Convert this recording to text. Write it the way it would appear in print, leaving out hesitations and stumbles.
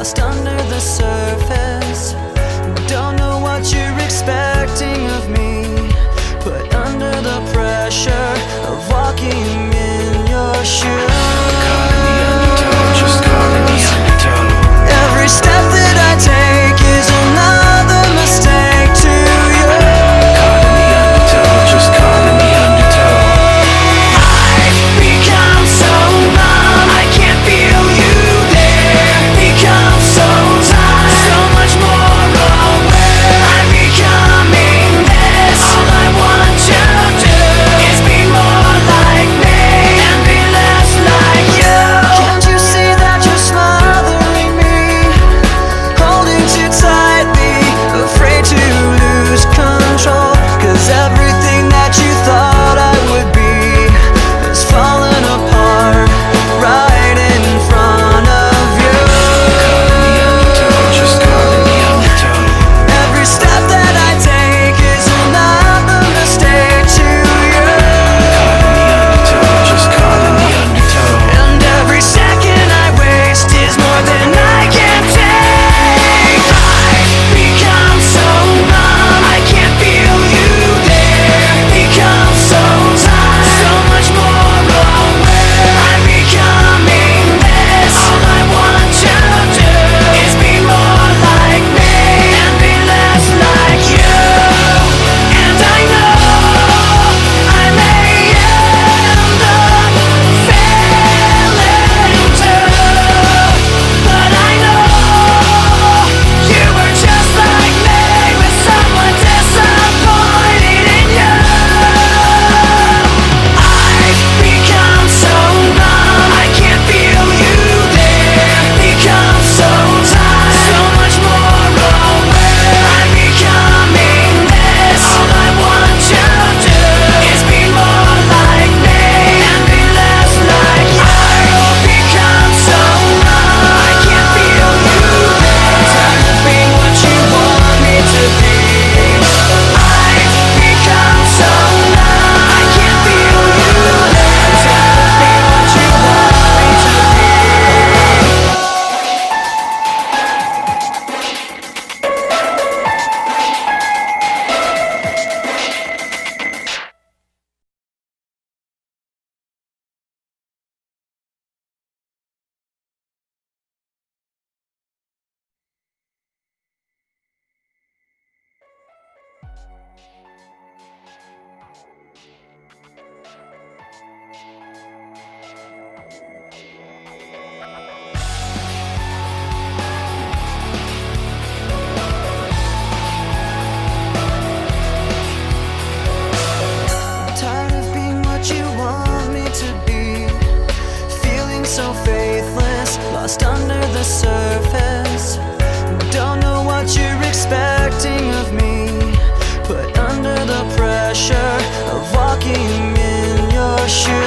lost under the surface. Don't know what you're expecting of me, put under the pressure of walking in your shoes. Caught in the undertow, just caught in the undertow. Every step that I take is another mistake to you. Caught in the undertow, just caught in the undertow. I've become so numb, I can't feel you there. Become so tired, so much more aware. I'm becoming this. All I want to do is be more like me and be less like you. Can't you see that you're smothering me, holding too tightly, afraid to lose control? 'Cause everything that you thought I would be has fallen apart right in front of you. Caught in the undertow, just caught in the undertow. Every step that I take is another mistake to you. Caught in the undertow, just caught in the undertow. And every second I waste is more than I can take. I've become so numb, I can't feel you there. Become so tired, so much more aware. I'm becoming this. All I want to do is be more like me and be less like you. And I know I may end up failing too, but I know you were just like me, with someone disappointed in you. I've become so numb, I can't feel you there. Become so tired, so much more aware. I'm becoming this. All I want to do is be more like me and be less like you. I've become so numb, I can't feel you there. Tired of being what you want me to be. I've become so numb, I can't feel you there. Tired of being what you want me to be. Tired of being what you want me to be, feeling so faithless, lost under the surface. Don't know what you're expecting of me, put under the pressure of walking in your shoes.